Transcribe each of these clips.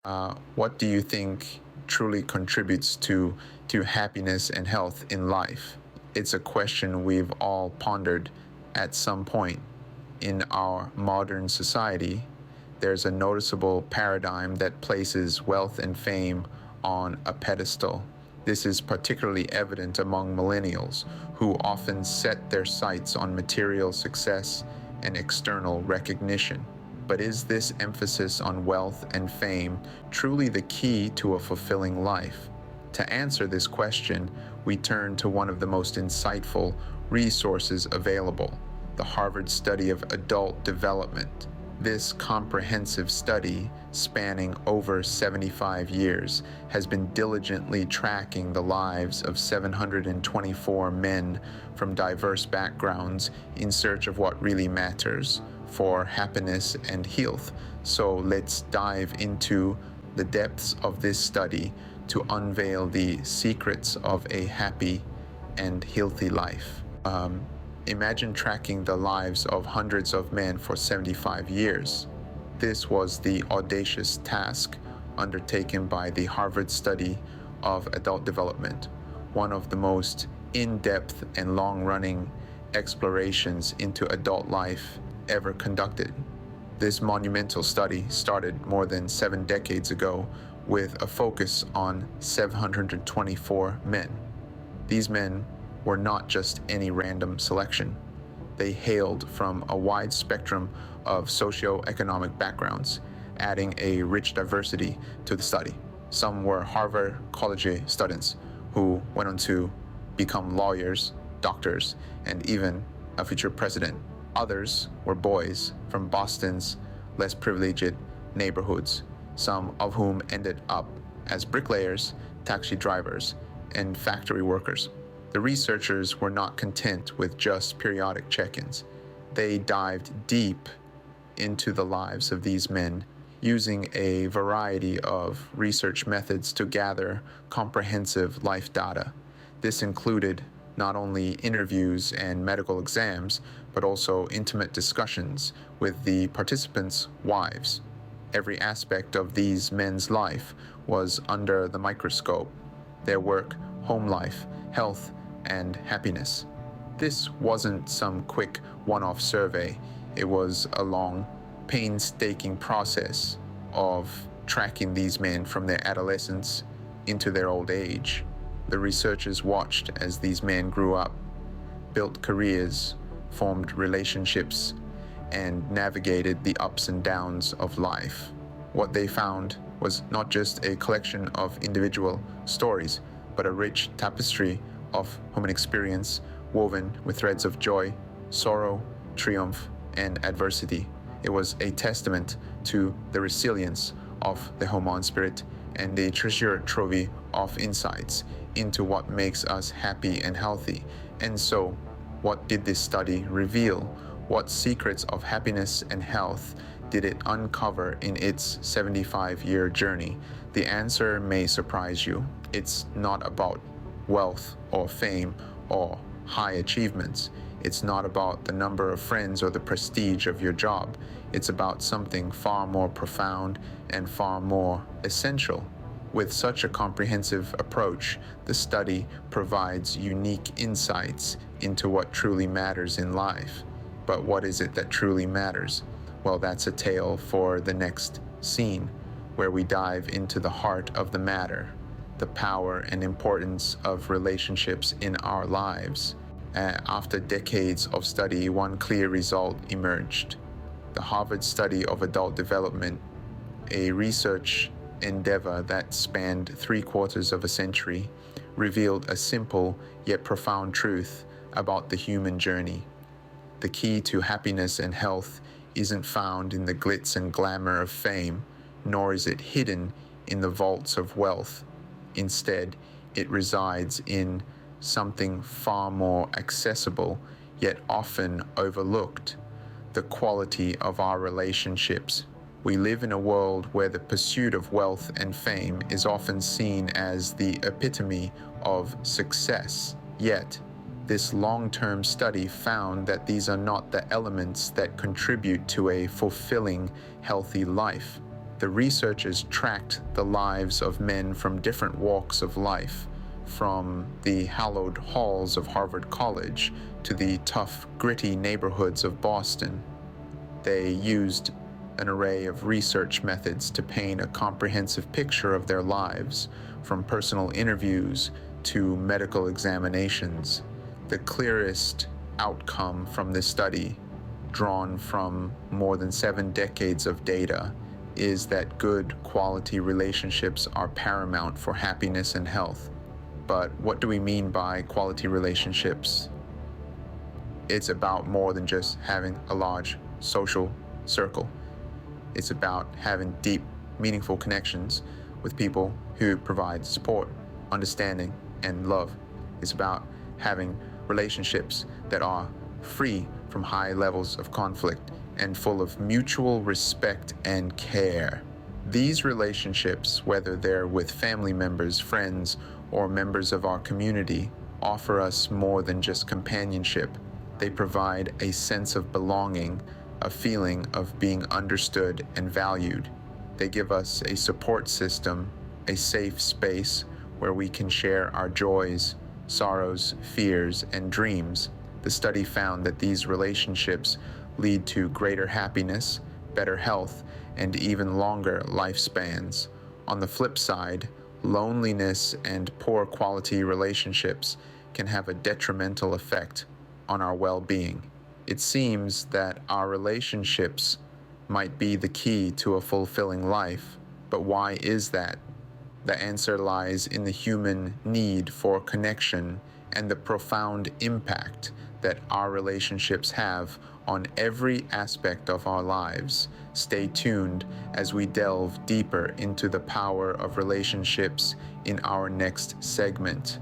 What do you think truly contributes to happiness and health in life? It's a question we've all pondered at some point. In our modern society, there's a noticeable paradigm that places wealth and fame on a pedestal. This is particularly evident among millennials, who often set their sights on material success and external recognition. But is this emphasis on wealth and fame truly the key to a fulfilling life? To answer this question, we turn to one of the most insightful resources available, the Harvard Study of Adult Development. This comprehensive study, spanning over 75 years, has been diligently tracking the lives of 724 men from diverse backgrounds in search of what really matters for happiness and health. So let's dive into the depths of this study to unveil the secrets of a happy and healthy life. Imagine tracking the lives of hundreds of men for 75 years. This was the audacious task undertaken by the Harvard Study of Adult Development, one of the most in-depth and long-running explorations into adult life ever conducted. This monumental study started more than 7 decades ago with a focus on 724 men. These men were not just any random selection. They hailed from a wide spectrum of socio-economic backgrounds, adding a rich diversity to the study. Some were Harvard College students who went on to become lawyers, doctors, and even a future president. Others were boys from Boston's less privileged neighborhoods, some of whom ended up as bricklayers, taxi drivers, and factory workers. The researchers were not content with just periodic check-ins. They dived deep into the lives of these men, using a variety of research methods to gather comprehensive life data. This included not only interviews and medical exams, but also intimate discussions with the participants' wives. Every aspect of these men's life was under the microscope: their work, home life, health, and happiness. This wasn't some quick one-off survey. It was a long, painstaking process of tracking these men from their adolescence into their old age. The researchers watched as these men grew up, built careers, formed relationships, and navigated the ups and downs of life. What they found was not just a collection of individual stories, but a rich tapestry of human experience woven with threads of joy, sorrow, triumph, and adversity. It was a testament to the resilience of the human spirit and a treasure trove of insights into what makes us happy and healthy. And so, what did this study reveal? What secrets of happiness and health did it uncover in its 75-year journey? The answer may surprise you. It's not about wealth or fame or high achievements. It's not about the number of friends or the prestige of your job. It's about something far more profound and far more essential. With such a comprehensive approach, the study provides unique insights into what truly matters in life. But what is it that truly matters? Well, that's a tale for the next scene, where we dive into the heart of the matter, the power and importance of relationships in our lives. After decades of study, one clear result emerged. The Harvard Study of Adult Development, a research endeavor that spanned 3/4 of a century, revealed a simple yet profound truth about the human journey. The key to happiness and health isn't found in the glitz and glamour of fame, nor is it hidden in the vaults of wealth. Instead, it resides in something far more accessible, yet often overlooked: the quality of our relationships. We live in a world where the pursuit of wealth and fame is often seen as the epitome of success. Yet, this long-term study found that these are not the elements that contribute to a fulfilling, healthy life. The researchers tracked the lives of men from different walks of life, from the hallowed halls of Harvard College to the tough, gritty neighborhoods of Boston. They used an array of research methods to paint a comprehensive picture of their lives, from personal interviews to medical examinations. The clearest outcome from this study, drawn from more than 7 decades of data, is that good quality relationships are paramount for happiness and health. But what do we mean by quality relationships? It's about more than just having a large social circle. It's about having deep, meaningful connections with people who provide support, understanding, and love. It's about having relationships that are free from high levels of conflict and full of mutual respect and care. These relationships, whether they're with family members, friends, or members of our community, offer us more than just companionship. They provide a sense of belonging, a feeling of being understood and valued. They give us a support system, a safe space where we can share our joys, sorrows, fears, and dreams. The study found that these relationships lead to greater happiness, better health, and even longer lifespans. On the flip side, loneliness and poor quality relationships can have a detrimental effect on our well-being. It seems that our relationships might be the key to a fulfilling life, but why is that? The answer lies in the human need for connection and the profound impact that our relationships have on every aspect of our lives. Stay tuned as we delve deeper into the power of relationships in our next segment.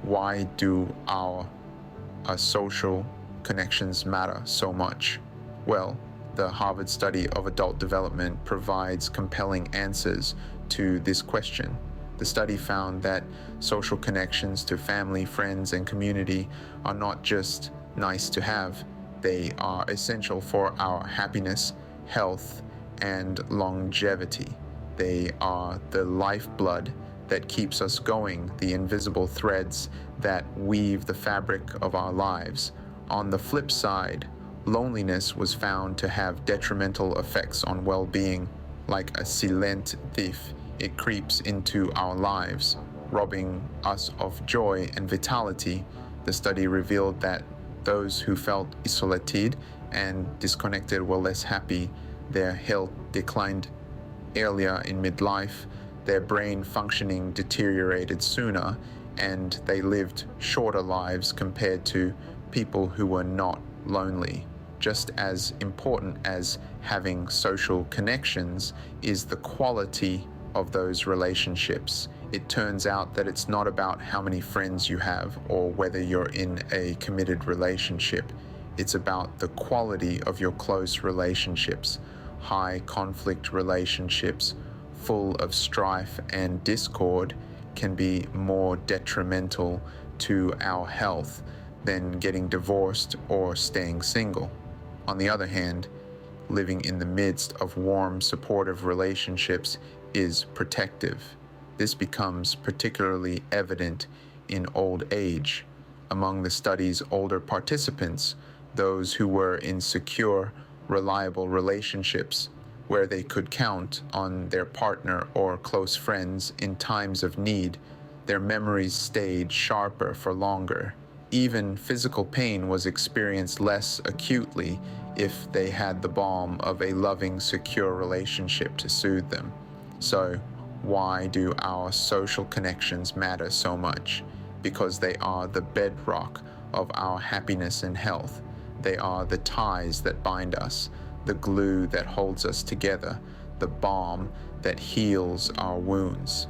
Why do our social connections matter so much? Well, the Harvard study of adult development provides compelling answers to this question. The study found that social connections to family, friends, and community are not just nice to have. They are essential for our happiness, health, and longevity. They are the lifeblood that keeps us going, the invisible threads that weave the fabric of our lives. On the flip side, loneliness was found to have detrimental effects on well-being. Like a silent thief, it creeps into our lives, robbing us of joy and vitality. The study revealed that those who felt isolated and disconnected were less happy. Their health declined earlier in midlife, their brain functioning deteriorated sooner, and they lived shorter lives compared to people who were not lonely. Just as important as having social connections is the quality of those relationships. It turns out that it's not about how many friends you have or whether you're in a committed relationship. It's about the quality of your close relationships. High conflict relationships, full of strife and discord, can be more detrimental to our health than getting divorced or staying single. On the other hand, living in the midst of warm, supportive relationships is protective. This becomes particularly evident in old age. Among the study's older participants, those who were in secure, reliable relationships where they could count on their partner or close friends in times of need, their memories stayed sharper for longer. Even physical pain was experienced less acutely if they had the balm of a loving, secure relationship to soothe them. So, why do our social connections matter so much? Because they are the bedrock of our happiness and health. They are the ties that bind us, the glue that holds us together, the balm that heals our wounds.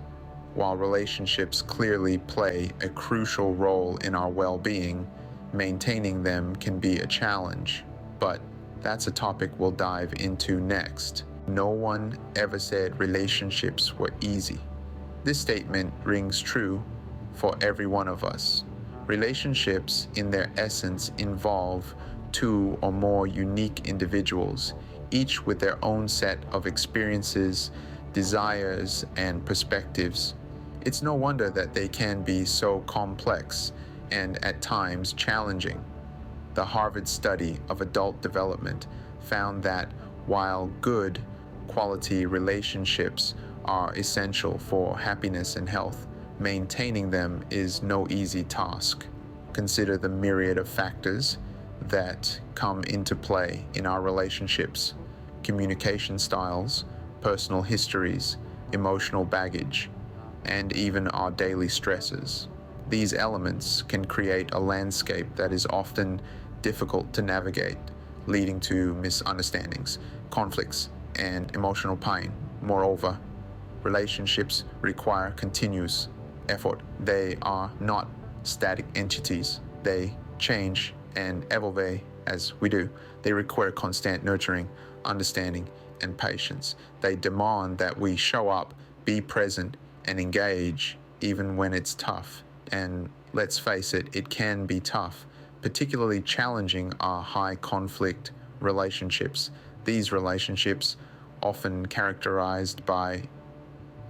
While relationships clearly play a crucial role in our well-being, maintaining them can be a challenge. But that's a topic we'll dive into next. No one ever said relationships were easy. This statement rings true for every one of us. Relationships, in their essence, involve two or more unique individuals, each with their own set of experiences, desires, and perspectives. It's no wonder that they can be so complex and at times challenging. The Harvard study of adult development found that while good quality relationships are essential for happiness and health, maintaining them is no easy task. Consider the myriad of factors that come into play in our relationships: communication styles, personal histories, emotional baggage, and even our daily stresses. These elements can create a landscape that is often difficult to navigate, leading to misunderstandings, conflicts, and emotional pain. Moreover, relationships require continuous effort. They are not static entities. They change and evolve as we do. They require constant nurturing, understanding, and patience. They demand that we show up, be present, and engage even when it's tough. And let's face it, it can be tough. Particularly challenging are high conflict relationships. These relationships, often characterized by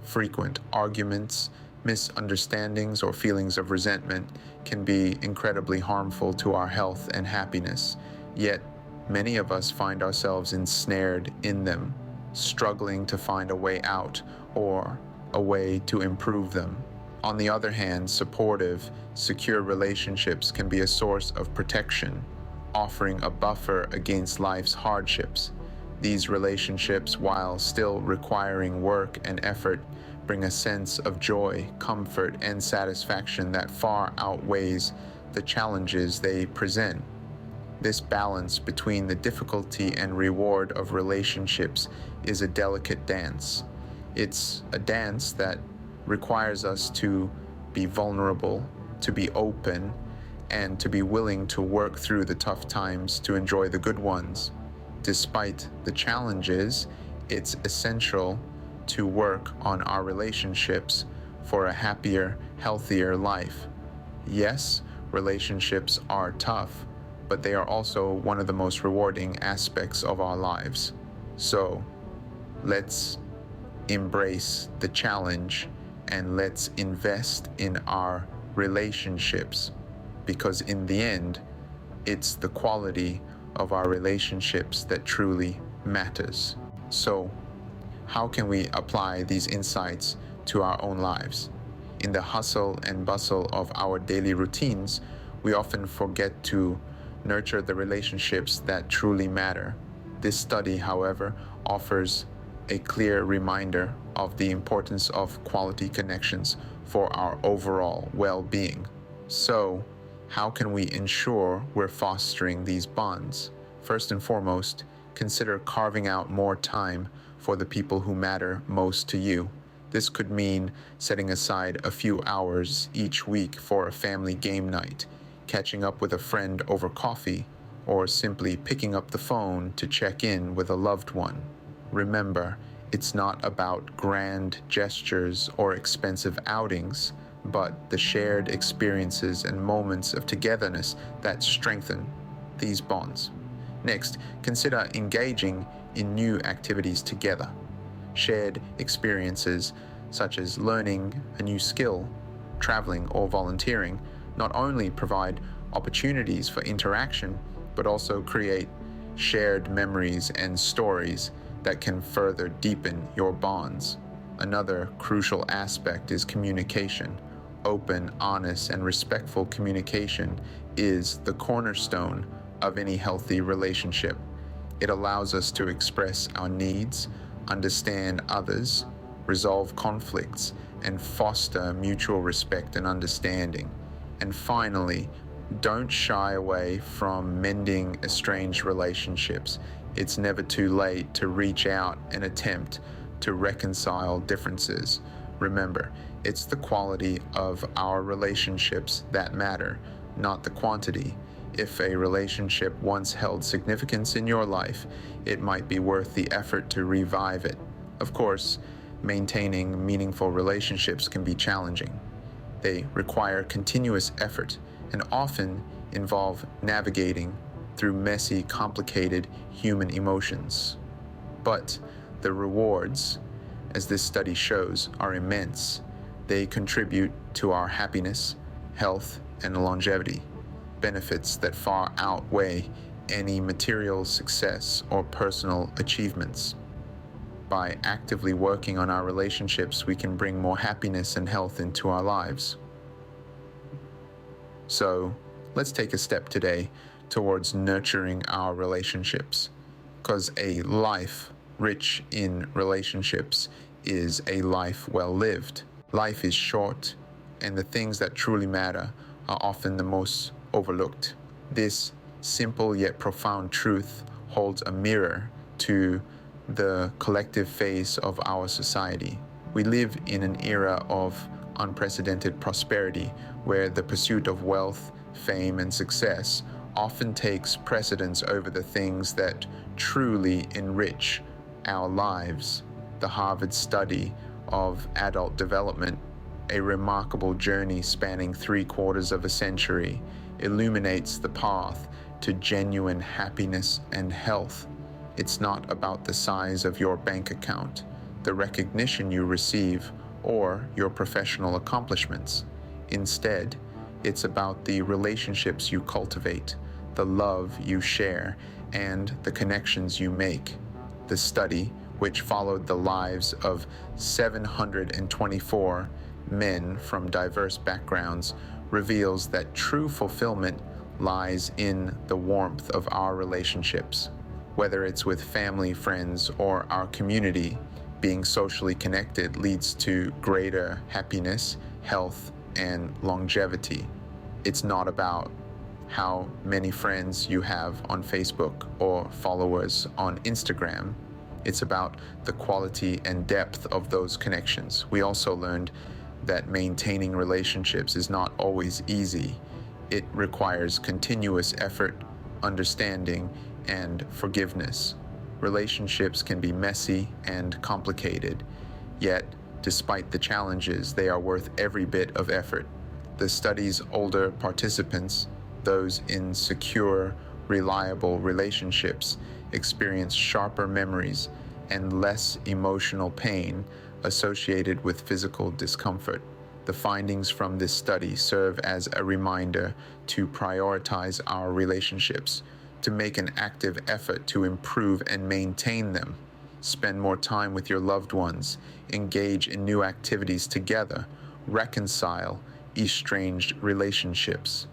frequent arguments, misunderstandings, or feelings of resentment, can be incredibly harmful to our health and happiness. Yet, many of us find ourselves ensnared in them, struggling to find a way out or a way to improve them. On the other hand, supportive, secure relationships can be a source of protection, offering a buffer against life's hardships. These relationships, while still requiring work and effort, bring a sense of joy, comfort, and satisfaction that far outweighs the challenges they present. This balance between the difficulty and reward of relationships is a delicate dance. It's a dance that requires us to be vulnerable, to be open, and to be willing to work through the tough times to enjoy the good ones. Despite the challenges, it's essential to work on our relationships for a happier, healthier life. Yes, relationships are tough, but they are also one of the most rewarding aspects of our lives. So, let's embrace the challenge and let's invest in our relationships, because in the end, it's the quality of our relationships that truly matters. So, how can we apply these insights to our own lives? In the hustle and bustle of our daily routines, we often forget to nurture the relationships that truly matter. This study, however, offers a clear reminder of the importance of quality connections for our overall well-being. So, how can we ensure we're fostering these bonds? First and foremost, consider carving out more time for the people who matter most to you. This could mean setting aside a few hours each week for a family game night, catching up with a friend over coffee, or simply picking up the phone to check in with a loved one. Remember, it's not about grand gestures or expensive outings, but the shared experiences and moments of togetherness that strengthen these bonds. Next, consider engaging in new activities together. Shared experiences such as learning a new skill, traveling, or volunteering not only provide opportunities for interaction, but also create shared memories and stories that can further deepen your bonds. Another crucial aspect is communication. Open, honest, and respectful communication is the cornerstone of any healthy relationship. It allows us to express our needs, understand others, resolve conflicts, and foster mutual respect and understanding. And finally, don't shy away from mending estranged relationships. It's never too late to reach out and attempt to reconcile differences. Remember, it's the quality of our relationships that matter, not the quantity. If a relationship once held significance in your life, it might be worth the effort to revive it. Of course, maintaining meaningful relationships can be challenging. They require continuous effort and often involve navigating through messy, complicated human emotions. But the rewards, as this study shows, are immense. They contribute to our happiness, health, and longevity, benefits that far outweigh any material success or personal achievements. By actively working on our relationships, we can bring more happiness and health into our lives. So, let's take a step today towards nurturing our relationships, because a life rich in relationships is a life well lived. Life is short, and the things that truly matter are often the most overlooked. This simple yet profound truth holds a mirror to the collective face of our society. We live in an era of unprecedented prosperity where the pursuit of wealth, fame, and success often takes precedence over the things that truly enrich our lives. The Harvard study of adult development, a remarkable journey spanning 3/4 of a century, illuminates the path to genuine happiness and health. It's not about the size of your bank account, the recognition you receive, or your professional accomplishments. Instead, it's about the relationships you cultivate, the love you share, and the connections you make. The study, which followed the lives of 724 men from diverse backgrounds, reveals that true fulfillment lies in the warmth of our relationships. Whether it's with family, friends, or our community, being socially connected leads to greater happiness, health, and longevity. It's not about how many friends you have on Facebook or followers on Instagram. It's about the quality and depth of those connections. We also learned that maintaining relationships is not always easy. It requires continuous effort, understanding, and forgiveness. Relationships can be messy and complicated, yet, despite the challenges, they are worth every bit of effort. The study's older participants, those in secure, reliable relationships, experience sharper memories and less emotional pain associated with physical discomfort. The findings from this study serve as a reminder to prioritize our relationships, to make an active effort to improve and maintain them. Spend more time with your loved ones, engage in new activities together, reconcile estranged relationships.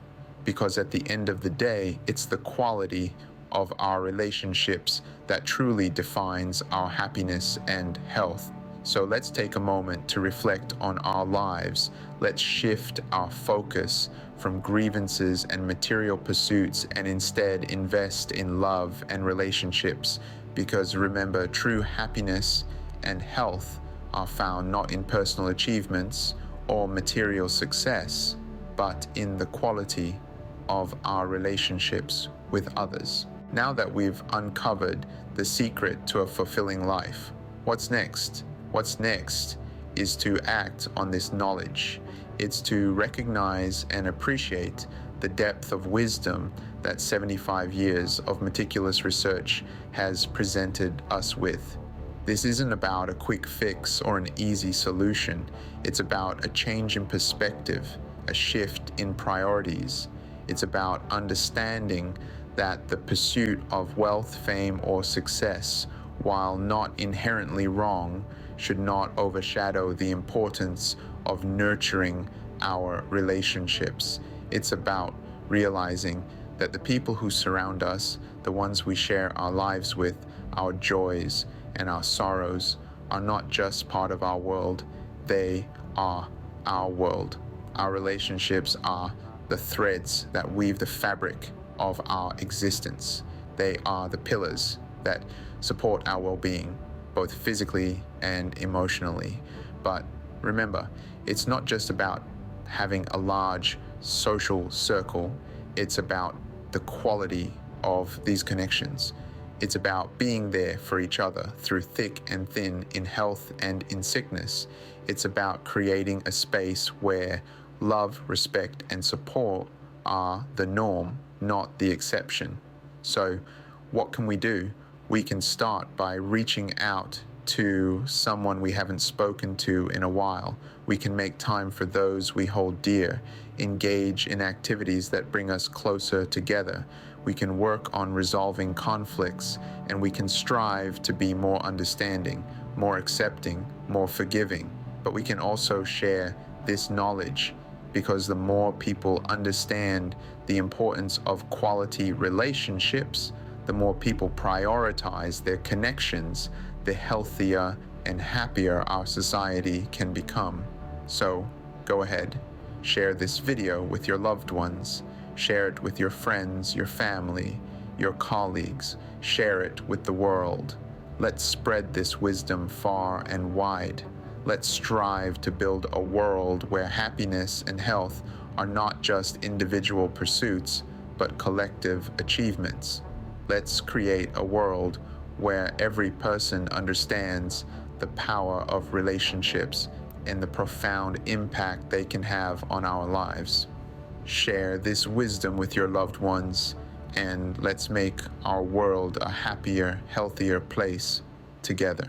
Because at the end of the day, it's the quality of our relationships that truly defines our happiness and health. So let's take a moment to reflect on our lives. Let's shift our focus from grievances and material pursuits and instead invest in love and relationships. Because remember, true happiness and health are found not in personal achievements or material success, but in the quality of our relationships with others. Now that we've uncovered the secret to a fulfilling life, what's next? What's next is to act on this knowledge. It's to recognize and appreciate the depth of wisdom that 75 years of meticulous research has presented us with. This isn't about a quick fix or an easy solution. It's about a change in perspective, a shift in priorities. It's about understanding that the pursuit of wealth, fame, or success, while not inherently wrong, should not overshadow the importance of nurturing our relationships. It's about realizing that the people who surround us, the ones we share our lives with, our joys and our sorrows, are not just part of our world, they are our world. Our relationships are the threads that weave the fabric of our existence. They are the pillars that support our well-being, both physically and emotionally. But remember, it's not just about having a large social circle, it's about the quality of these connections. It's about being there for each other through thick and thin, in health and in sickness. It's about creating a space where love, respect, and support are the norm, not the exception. So, what can we do? We can start by reaching out to someone we haven't spoken to in a while. We can make time for those we hold dear, engage in activities that bring us closer together. We can work on resolving conflicts, and we can strive to be more understanding, more accepting, more forgiving. But we can also share this knowledge, because the more people understand the importance of quality relationships, the more people prioritize their connections, the healthier and happier our society can become. So go ahead, share this video with your loved ones, share it with your friends, your family, your colleagues, share it with the world. Let's spread this wisdom far and wide. Let's strive to build a world where happiness and health are not just individual pursuits, but collective achievements. Let's create a world where every person understands the power of relationships and the profound impact they can have on our lives. Share this wisdom with your loved ones, and let's make our world a happier, healthier place together.